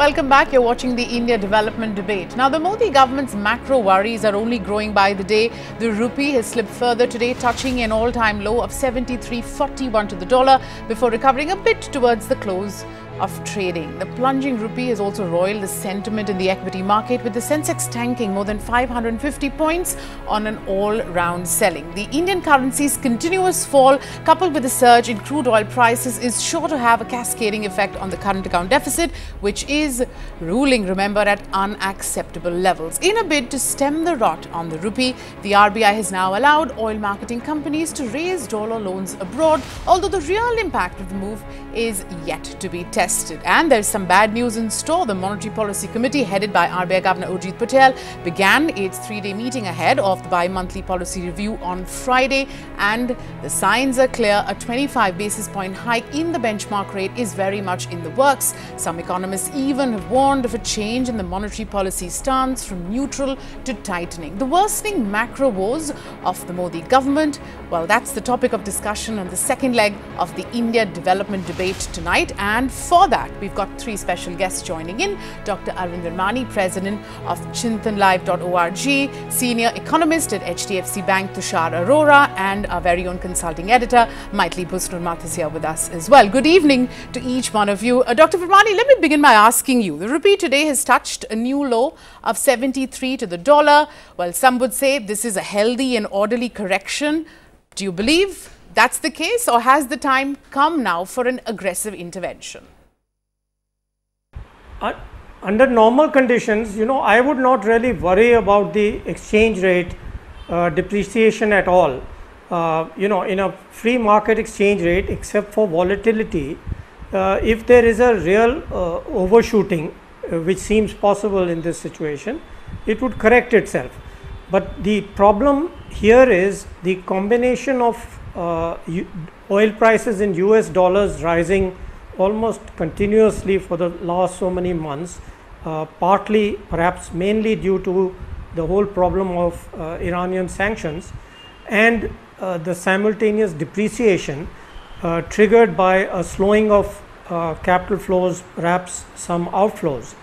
Welcome back. You're watching the India development debate. Now, the Modi government's macro worries are only growing by the day. The rupee has slipped further today, touching an all-time low of 73.41 to the dollar before recovering a bit towards the close of trading. The plunging rupee has also roiled the sentiment in the equity market, with the Sensex tanking more than 550 points on an all-round selling. The Indian currency's continuous fall, coupled with a surge in crude oil prices, is sure to have a cascading effect on the current account deficit, which is ruling, remember, at unacceptable levels. In a bid to stem the rot on the rupee, the RBI has now allowed oil marketing companies to raise dollar loans abroad, although the real impact of the move is yet to be tested. And there's some bad news in store. The Monetary Policy Committee, headed by RBI Governor Urjit Patel, began its three-day meeting ahead of the bi-monthly policy review on Friday, and the signs are clear. A 25 basis point hike in the benchmark rate is very much in the works. Some economists even have warned of a change in the monetary policy stance from neutral to tightening. The worsening macro woes of the Modi government, well, that's the topic of discussion on the second leg of the India development debate tonight. And for that, we've got three special guests joining in. Dr. Arvind Virmani, president of chintanlive.org, senior economist at HDFC Bank, Tushar Arora, and our very own consulting editor, Maithili Busnurmath, is here with us as well. Good evening to each one of you. Dr. Virmani, let me begin by asking you, the rupee today has touched a new low of 73 to the dollar. Well, some would say this is a healthy and orderly correction. Do you believe that's the case, or has the time come now for an aggressive intervention? Under normal conditions, I would not really worry about the exchange rate depreciation at all. In a free market exchange rate, except for volatility, if there is a real overshooting, which seems possible in this situation, it would correct itself. But the problem here is the combination of oil prices in US dollars rising almost continuously for the last so many months, partly, perhaps mainly due to the whole problem of Iranian sanctions, and the simultaneous depreciation triggered by a slowing of capital flows, perhaps some outflows.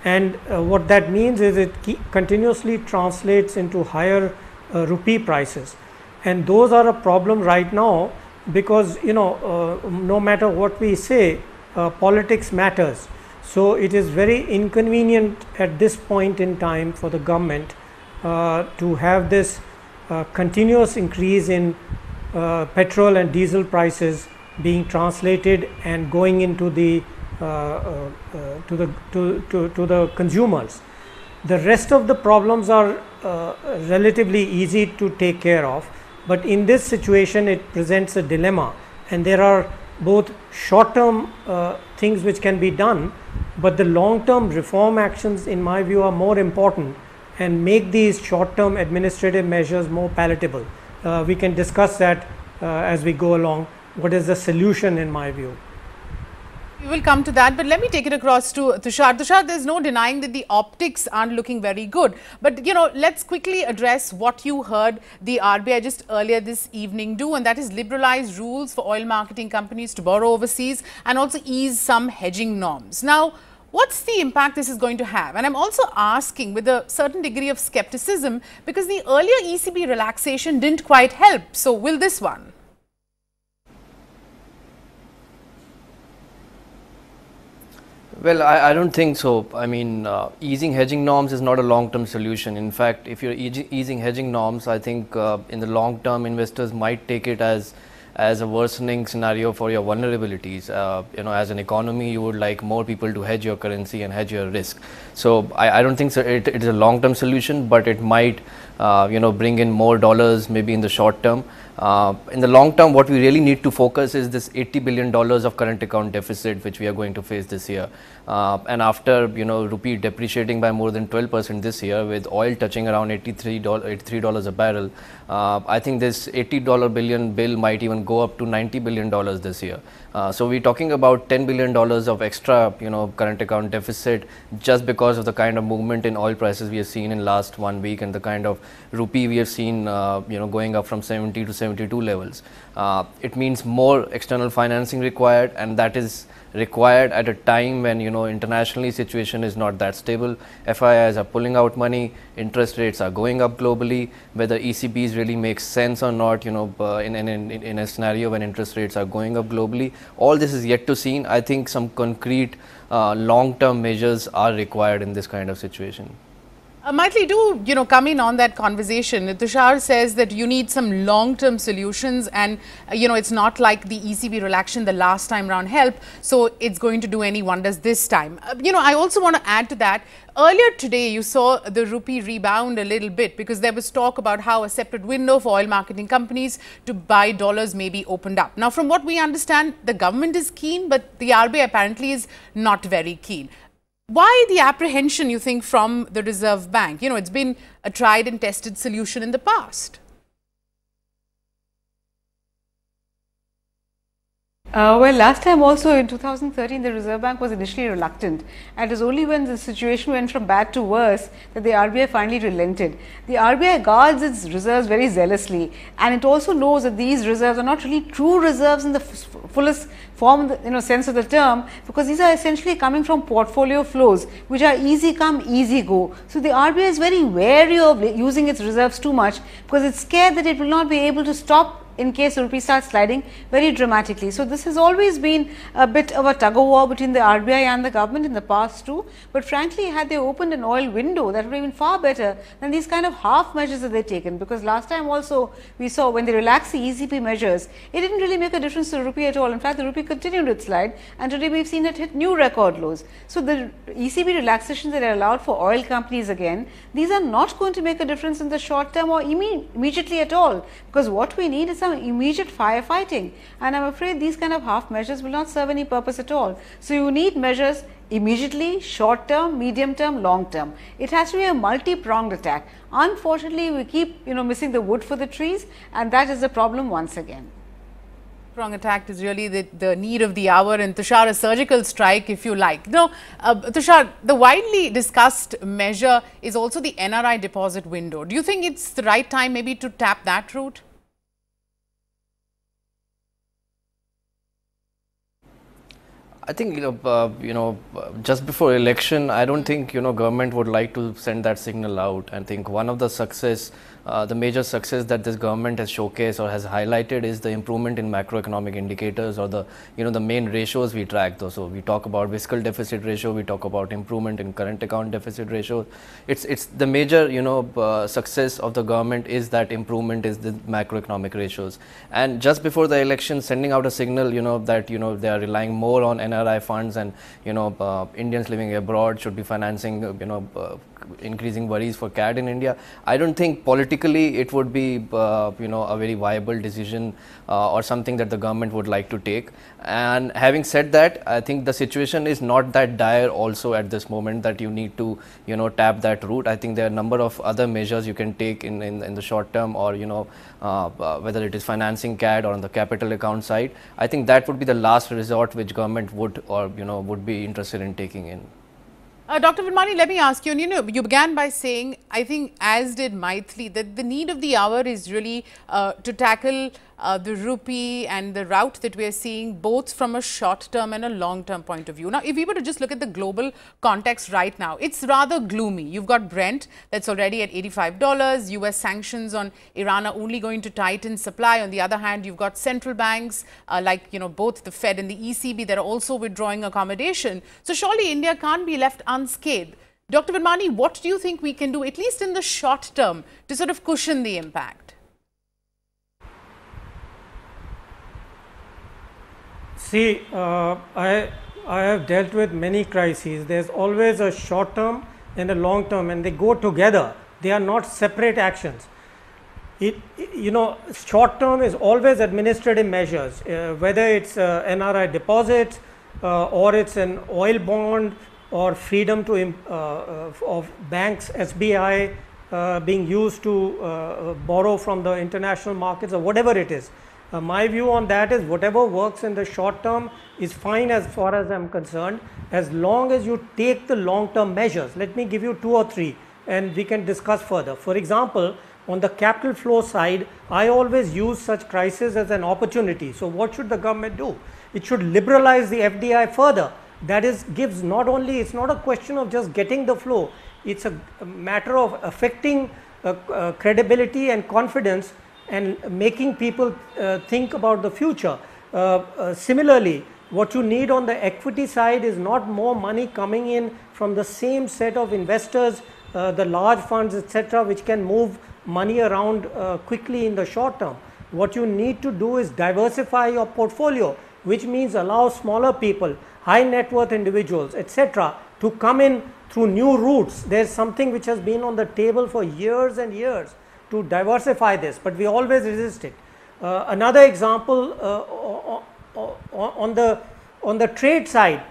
And what that means is it continuously translates into higher rupee prices, and those are a problem right now, because no matter what we say, politics matters. So it is very inconvenient at this point in time for the government to have this continuous increase in petrol and diesel prices being translated and going into the to the consumers. The rest of the problems are relatively easy to take care of, but in this situation it presents a dilemma, and there are both short-term things which can be done, but the long-term reform actions, in my view, are more important and make these short-term administrative measures more palatable. We can discuss that as we go along. What is the solution, in my view? We will come to that, but let me take it across to Tushar. Tushar, there's no denying that the optics aren't looking very good. But, let's quickly address what you heard the RBI just earlier this evening do, and that is liberalize rules for oil marketing companies to borrow overseas and also ease some hedging norms. Now, what's the impact this is going to have? And I'm also asking with a certain degree of skepticism, because the earlier ECB relaxation didn't quite help. So, will this one? Well, I don't think so. I mean, easing hedging norms is not a long-term solution. In fact, if you're easing hedging norms, I think in the long term, investors might take it as a worsening scenario for your vulnerabilities. As an economy, you would like more people to hedge your currency and hedge your risk. So I don't think so. It is a long-term solution, but it might, bring in more dollars maybe in the short term. In the long term, what we really need to focus is this $80 billion of current account deficit, which we are going to face this year. And after, rupee depreciating by more than 12% this year, with oil touching around $83 a barrel, I think this $80 billion bill might even go up to $90 billion this year. So we're talking about $10 billion of extra, current account deficit, just because of the kind of movement in oil prices we have seen in last 1 week, and the kind of rupee we have seen, going up from 70 to 72 levels. It means more external financing required, and that is required at a time when, you know, internationally situation is not that stable. FIIs are pulling out money, interest rates are going up globally. Whether ECBs really makes sense or not, you know, in a scenario when interest rates are going up globally, all this is yet to seen. I think some concrete long-term measures are required in this kind of situation. Maithili, do you know, come in on that conversation. Tushar says that you need some long-term solutions, and you know, it's not like the ECB relaxation the last time round helped, so it's going to do any wonders this time. You know, I also want to add to that. Earlier today, you saw the rupee rebound a little bit because there was talk about how a separate window for oil marketing companies to buy dollars may be opened up. Now, from what we understand, the government is keen, but the RBI apparently is not very keen. Why the apprehension, you think, from the Reserve Bank? You know, it's been a tried and tested solution in the past. Well, last time also in 2013, the Reserve Bank was initially reluctant, and it was only when the situation went from bad to worse that the RBI finally relented. The RBI guards its reserves very zealously, and it also knows that these reserves are not really true reserves in the fullest form, sense of the term, because these are essentially coming from portfolio flows, which are easy come, easy go. So the RBI is very wary of using its reserves too much, because it's scared that it will not be able to stop in case the rupee starts sliding very dramatically. So this has always been a bit of a tug of war between the RBI and the government in the past too. But frankly, had they opened an oil window, that would have been far better than these kind of half measures that they've taken. Because last time also we saw when they relaxed the ECB measures, it didn't really make a difference to the rupee at all. In fact, the rupee continued its slide, and today we've seen it hit new record lows. So the ECB relaxations that are allowed for oil companies again, these are not going to make a difference in the short term or immediately at all. Because what we need is some immediate firefighting, and I'm afraid these kind of half measures will not serve any purpose at all. So you need measures immediately, short term, medium term, long term. It has to be a multi-pronged attack. Unfortunately, we keep missing the wood for the trees, and that is the problem once again. Strong attack is really the need of the hour, and Tushar, a surgical strike if you like. No, Tushar, the widely discussed measure is also the NRI deposit window. Do you think it's the right time maybe to tap that route? I think just before election, I don't think government would like to send that signal out. I think one of the the major success that this government has showcased or has highlighted is the improvement in macroeconomic indicators, or the the main ratios we track. Though, so we talk about fiscal deficit ratio, we talk about improvement in current account deficit ratio. It's the major success of the government is that improvement is the macroeconomic ratios. And just before the election, sending out a signal that they are relying more on NRI funds, and Indians living abroad should be financing increasing worries for CAD in India. I don't think politically it would be a very viable decision or something that the government would like to take. And having said that, I think the situation is not that dire also at this moment that you need to tap that route. I think there are a number of other measures you can take in the short term, or whether it is financing CAD or on the capital account side. I think that would be the last resort which government would would be interested in taking in. Dr. Virmani, let me ask you, you began by saying, I think as did Maithili, that the need of the hour is really to tackle the rupee and the route that we are seeing, both from a short term and a long term point of view. Now, if we were to just look at the global context right now, it's rather gloomy. You've got Brent that's already at $85. US sanctions on Iran are only going to tighten supply. On the other hand, you've got central banks like both the Fed and the ECB that are also withdrawing accommodation. So surely India can't be left unscathed. Dr. Virmani, what do you think we can do, at least in the short term, to sort of cushion the impact? See, I have dealt with many crises. There's always a short term and a long term, and they go together. They are not separate actions. Short term is always administrative measures, whether it's NRI deposits or it's an oil bond, or freedom to of banks, SBI being used to borrow from the international markets, or whatever it is. My view on that is whatever works in the short term is fine as far as I'm concerned, as long as you take the long term measures. Let me give you 2 or 3 and we can discuss further. For example, on the capital flow side, I always use such crisis as an opportunity. So what should the government do? It should liberalize the FDI further. That is, gives not only, it's not a question of just getting the flow, it's a matter of affecting credibility and confidence and making people think about the future. Similarly, what you need on the equity side is not more money coming in from the same set of investors, the large funds, etc., which can move money around quickly in the short term. What you need to do is diversify your portfolio, which means allow smaller people, high net worth individuals, etc., to come in through new routes. There's something which has been on the table for years and years to diversify this, but we always resist it. Another example, on the trade side,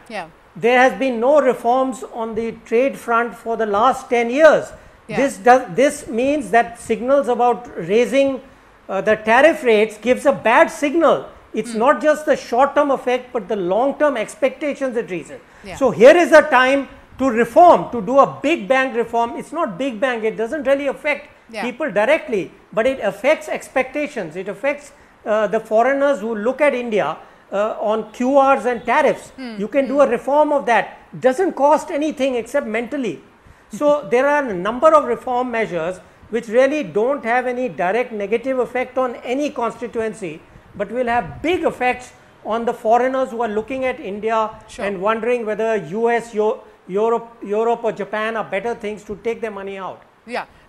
there has been no reforms on the trade front for the last 10 years. This means that signals about raising the tariff rates gives a bad signal. It's not just the short term effect, but the long term expectations it raises. So here is a time to reform, to do a big bang reform. It's not big bang, it doesn't really affect people directly, but it affects expectations. It affects the foreigners who look at India on QRs and tariffs. You can do a reform of that. Doesn't cost anything except mentally. So there are a number of reform measures which really don't have any direct negative effect on any constituency, but will have big effects on the foreigners who are looking at India and wondering whether US, Europe or Japan are better things to take their money out.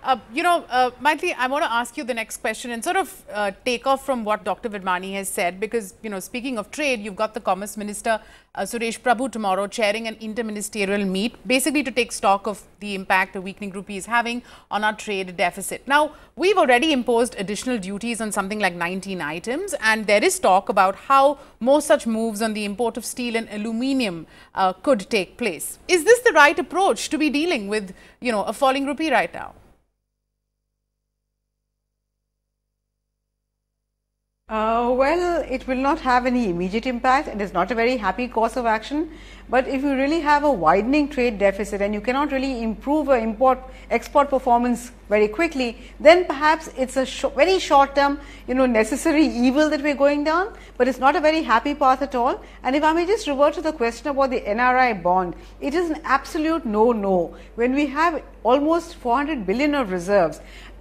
Maitli, I want to ask you the next question and sort of take off from what Dr. Vidmani has said, because, speaking of trade, you've got the Commerce Minister Suresh Prabhu tomorrow chairing an interministerial meet, basically to take stock of the impact a weakening rupee is having on our trade deficit. Now, we've already imposed additional duties on something like 19 items, and there is talk about how more such moves on the import of steel and aluminium could take place. Is this the right approach to be dealing with, a falling rupee right now? Well, it will not have any immediate impact. It is not a very happy course of action. But if you really have a widening trade deficit and you cannot really improve export performance very quickly, then perhaps it's a very short term, necessary evil that we're going down, but it's not a very happy path at all. And if I may just revert to the question about the NRI bond, it is an absolute no. When we have almost 400 billion of reserves,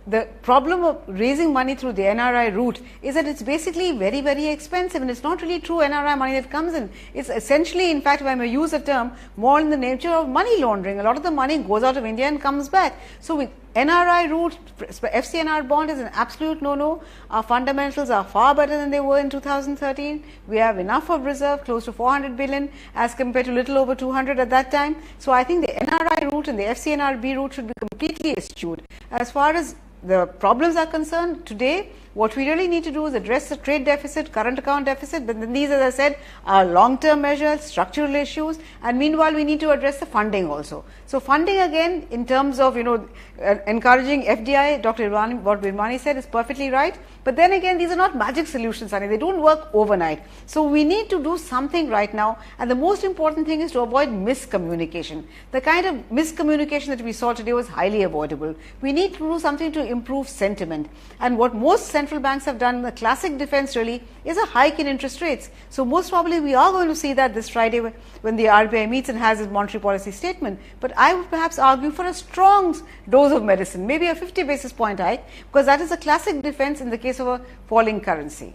the problem of raising money through the NRI route is that it's basically very, very expensive, and it's not really true NRI money that comes in. It's essentially, in fact, if I may use a term, more in the nature of money laundering. A lot of the money goes out of India and comes back. So with NRI route, FCNR bond is an absolute no. Our fundamentals are far better than they were in 2013. We have enough of reserve, close to 400 billion as compared to little over 200 at that time. So I think the NRI route and the FCNRB route should be completely eschewed. As far as the problems are concerned, today what we really need to do is address the trade deficit, current account deficit, but these, as I said, are long-term measures, structural issues, and meanwhile we need to address the funding also. So funding, again, in terms of encouraging FDI, Dr. what Virmani said is perfectly right, but then again these are not magic solutions, Sunny. They don't work overnight. So we need to do something right now, and the most important thing is to avoid miscommunication. The kind of miscommunication that we saw today was highly avoidable. We need to do something to improve sentiment, and what most central banks have done, the classic defense really, is a hike in interest rates. So most probably we are going to see that this Friday when the RBI meets and has its monetary policy statement. But I would perhaps argue for a strong dose of medicine, maybe a 50 basis point hike, because that is a classic defense in the case of a falling currency.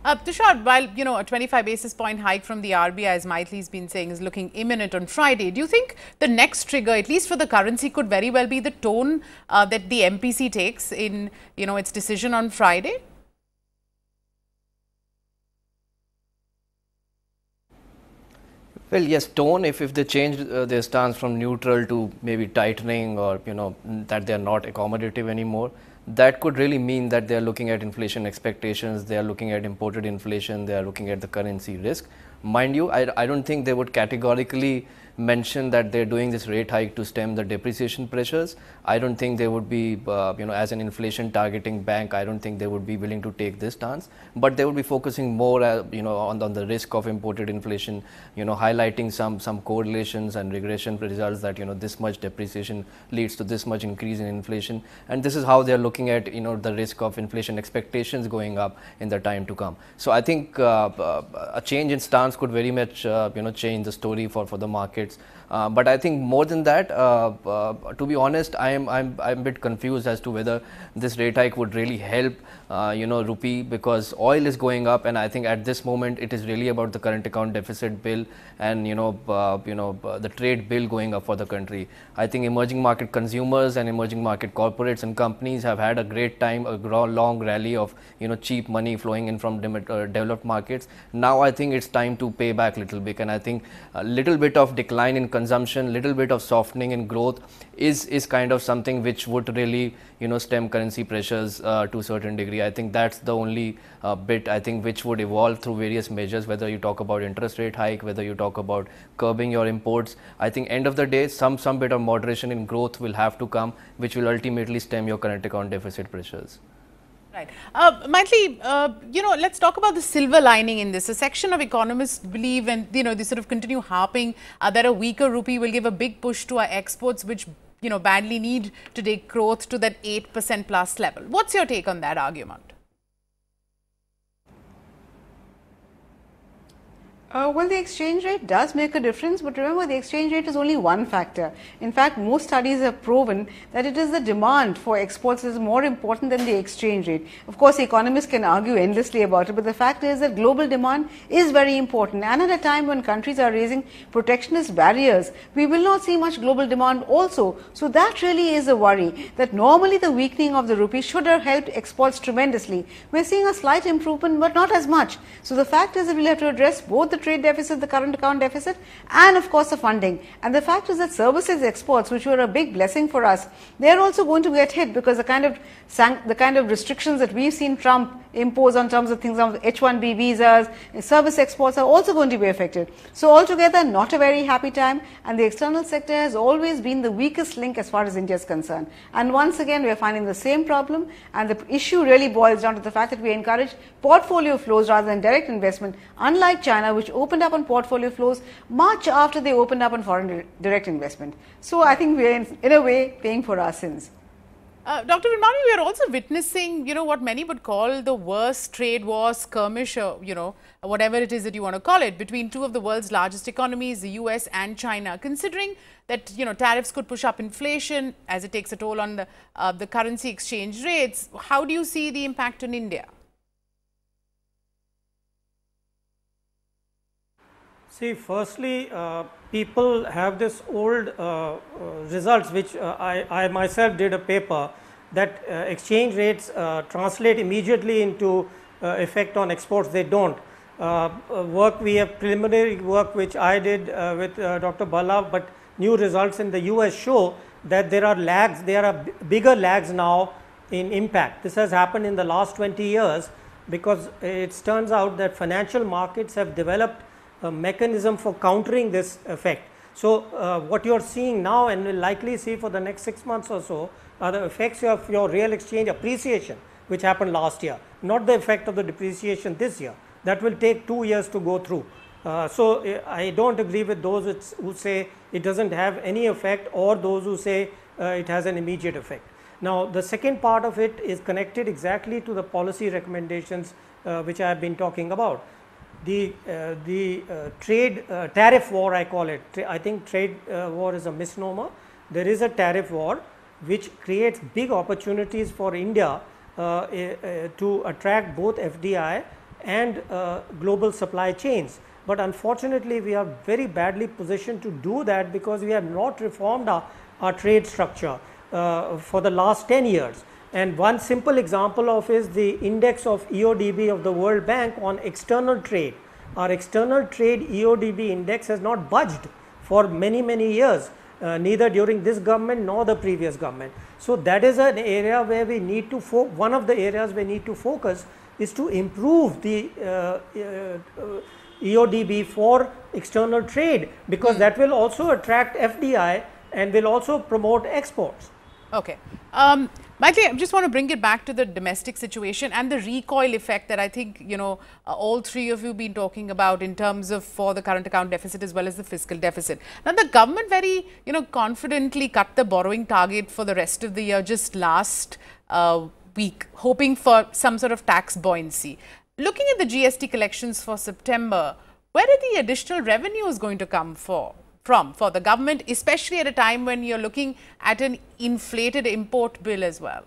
Tushar, while a 25 basis point hike from the RBI, as Maitli's been saying, is looking imminent on Friday, do you think the next trigger, at least for the currency, could very well be the tone that the MPC takes in its decision on Friday? Well, yes, tone, if they change their stance from neutral to maybe tightening, or that they are not accommodative anymore, that could really mean that they are looking at inflation expectations, they are looking at imported inflation, they are looking at the currency risk. Mind you, I don't think they would categorically mentioned that they're doing this rate hike to stem the depreciation pressures. I don't think they would be, as an inflation targeting bank, I don't think they would be willing to take this stance, but they would be focusing more, on the risk of imported inflation, highlighting some correlations and regression results that, this much depreciation leads to this much increase in inflation. And this is how they're looking at, the risk of inflation expectations going up in the time to come. So I think a change in stance could very much, change the story for the markets. But I think more than that, to be honest, I'm a bit confused as to whether this rate hike would really help, rupee, because oil is going up, and I think at this moment it is really about the current account deficit bill and the trade bill going up for the country. I think emerging market consumers and emerging market corporates and companies have had a great time, a long rally of cheap money flowing in from developed markets. Now I think it's time to pay back a little bit, and I think a little bit of decline in consumption, little bit of softening in growth is kind of something which would really stem currency pressures to a certain degree. I think that's the only bit I think which would evolve through various measures, whether you talk about interest rate hike, whether you talk about curbing your imports. I think end of the day some bit of moderation in growth will have to come, which will ultimately stem your current account deficit pressures. Right. Maitli, let's talk about the silver lining in this. A section of economists believe, and they sort of continue harping that a weaker rupee will give a big push to our exports, which badly need to take growth to that 8% plus level. What's your take on that argument? Well, the exchange rate does make a difference, but remember, the exchange rate is only one factor. In fact, most studies have proven that it is the demand for exports that is more important than the exchange rate. Of course, economists can argue endlessly about it, but the fact is that global demand is very important. And at a time when countries are raising protectionist barriers, we will not see much global demand also. So that really is a worry, that normally the weakening of the rupee should have helped exports tremendously. We're seeing a slight improvement, but not as much. So the fact is that we'll have to address both the trade deficit, the current account deficit, and of course the funding. And the fact is that services exports, which were a big blessing for us, they are also going to get hit, because the kind of restrictions that we've seen Trump impose on terms of things like H-1B visas, service exports are also going to be affected. So altogether, not a very happy time, and the external sector has always been the weakest link as far as India is concerned. And once again, we are finding the same problem, and the issue really boils down to the fact that we encourage portfolio flows rather than direct investment, unlike China, which opened up on portfolio flows much after they opened up on foreign direct investment. So I think we are in a way paying for our sins. Dr. Virmani, we are also witnessing, what many would call the worst trade war skirmish, or, whatever it is that you want to call it, between two of the world's largest economies, the US and China. Considering that, tariffs could push up inflation as it takes a toll on the currency exchange rates, how do you see the impact on India? See, firstly, people have this old results, which I myself did a paper, that exchange rates translate immediately into effect on exports. They don't. We have preliminary work which I did with Dr. Bala, but new results in the US show that there are lags, there are bigger lags now in impact. This has happened in the last 20 years because it turns out that financial markets have developed a mechanism for countering this effect. So what you are seeing now and will likely see for the next 6 months or so are the effects of your real exchange appreciation, which happened last year, not the effect of the depreciation this year. That will take 2 years to go through. So I don't agree with those who say it doesn't have any effect, or those who say it has an immediate effect. Now the second part of it is connected exactly to the policy recommendations which I have been talking about. The trade tariff war, I call it. I think trade war is a misnomer. There is a tariff war which creates big opportunities for India to attract both FDI and global supply chains. But unfortunately, we are very badly positioned to do that because we have not reformed our trade structure for the last 10 years. And one simple example of is the index of EODB of the World Bank on external trade. Our external trade EODB index has not budged for many years, neither during this government nor the previous government. So that is an area where we need to one of the areas we need to focus is to improve the EODB for external trade, because that will also attract FDI and will also promote exports. Okay. Maitli, I just want to bring it back to the domestic situation and the recoil effect that I think, all three of you have been talking about in terms of for the current account deficit as well as the fiscal deficit. Now, the government very, confidently cut the borrowing target for the rest of the year just last week, hoping for some sort of tax buoyancy. Looking at the GST collections for September, where are the additional revenues going to come for the government, especially at a time when you're looking at an inflated import bill as well?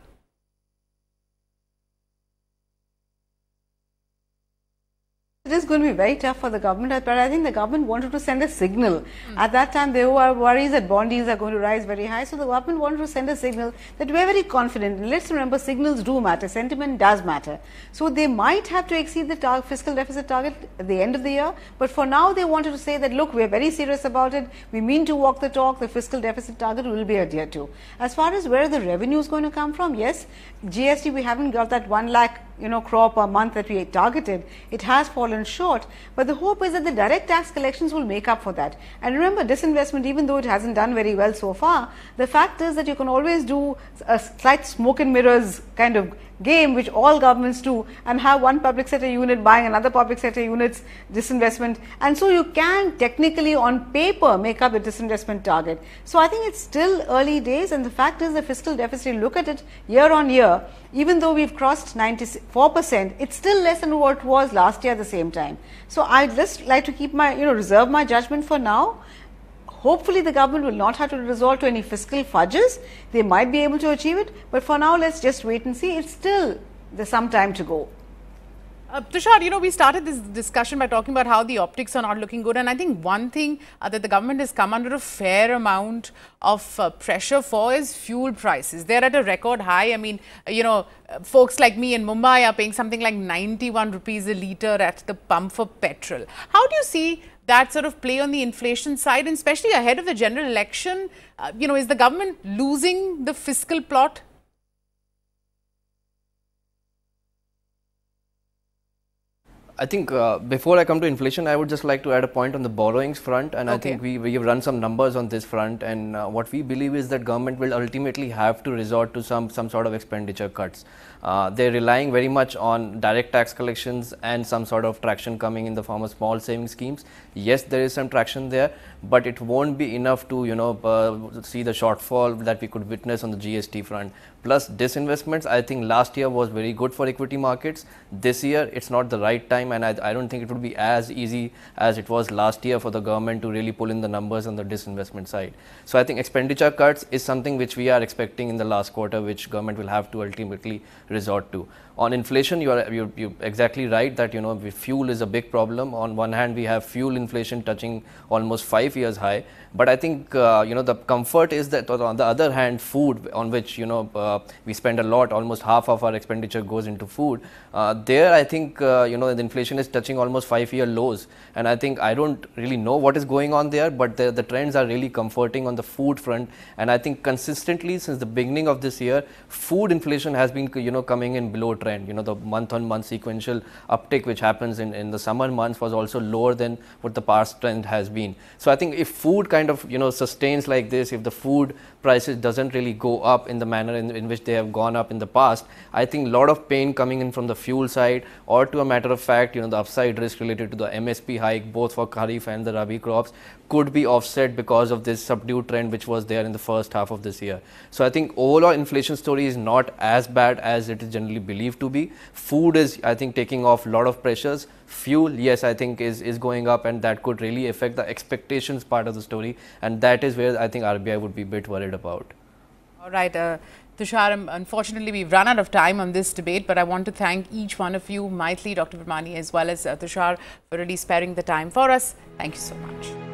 It is going to be very tough for the government, but I think the government wanted to send a signal. At that time, there were worries that bond yields are going to rise very high. So the government wanted to send a signal that we are very confident. And let's remember, signals do matter. Sentiment does matter. So they might have to exceed the fiscal deficit target at the end of the year. But for now, they wanted to say that, look, we are very serious about it. We mean to walk the talk. The fiscal deficit target will be adhered to. As far as where the revenue is going to come from, yes, GST, we haven't got that 1 lakh crore per month that we targeted. It has fallen short, but the hope is that the direct tax collections will make up for that. And remember, disinvestment, even though it hasn't done very well so far, the fact is that you can always do a slight smoke and mirrors kind of game, which all governments do, and have one public sector unit buying another public sector unit's disinvestment, and so you can technically on paper make up a disinvestment target. So I think it's still early days, and the fact is the fiscal deficit, look at it year on year, even though we've crossed 94%, it's still less than what it was last year at the same time. So I'd just like to keep my, reserve my judgment for now. Hopefully the government will not have to resort to any fiscal fudges. They might be able to achieve it, but for now let's just wait and see. It's still, there's some time to go. Tushar, we started this discussion by talking about how the optics are not looking good, and I think one thing that the government has come under a fair amount of pressure for is fuel prices. They're at a record high. I mean, folks like me in Mumbai are paying something like 91 rupees a litre at the pump for petrol. How do you see that sort of play on the inflation side, and especially ahead of the general election? Is the government losing the fiscal plot? I think before I come to inflation, I would just like to add a point on the borrowings front, and I think we have run some numbers on this front, and what we believe is that government will ultimately have to resort to some sort of expenditure cuts. They're relying very much on direct tax collections and some sort of traction coming in the form of small saving schemes. Yes, there is some traction there, but it won't be enough to see the shortfall that we could witness on the GST front. Plus disinvestments, I think last year was very good for equity markets. This year it's not the right time, and I don't think it would be as easy as it was last year for the government to really pull in the numbers on the disinvestment side. So I think expenditure cuts is something which we are expecting in the last quarter, which government will have to ultimately resort to. On inflation, you're exactly right that fuel is a big problem. On one hand, we have fuel inflation touching almost 5 years high, but I think the comfort is that on the other hand, food, on which we spend a lot, almost half of our expenditure goes into food. There, I think the inflation is touching almost 5-year lows, and I think I don't really know what is going on there, but the trends are really comforting on the food front. And I think consistently since the beginning of this year, food inflation has been coming in below trend. The month-on-month sequential uptick which happens in the summer months was also lower than what the past trend has been. So I think if food kind of sustains like this, if the food prices doesn't really go up in the manner in which they have gone up in the past, I think a lot of pain coming in from the fuel side, or to a matter of fact, the upside risk related to the MSP hike both for Kharif and the Rabi crops could be offset because of this subdued trend which was there in the first half of this year. So I think overall inflation story is not as bad as it is generally believed to be. Food is, I think, taking off a lot of pressures. Fuel, yes, I think is going up, and that could really affect the expectations part of the story, and that is where I think RBI would be a bit worried about. All right, Tushar, unfortunately we've run out of time on this debate, but I want to thank each one of you, Maitli, Dr. Virmani, as well as Tushar, for really sparing the time for us. Thank you so much.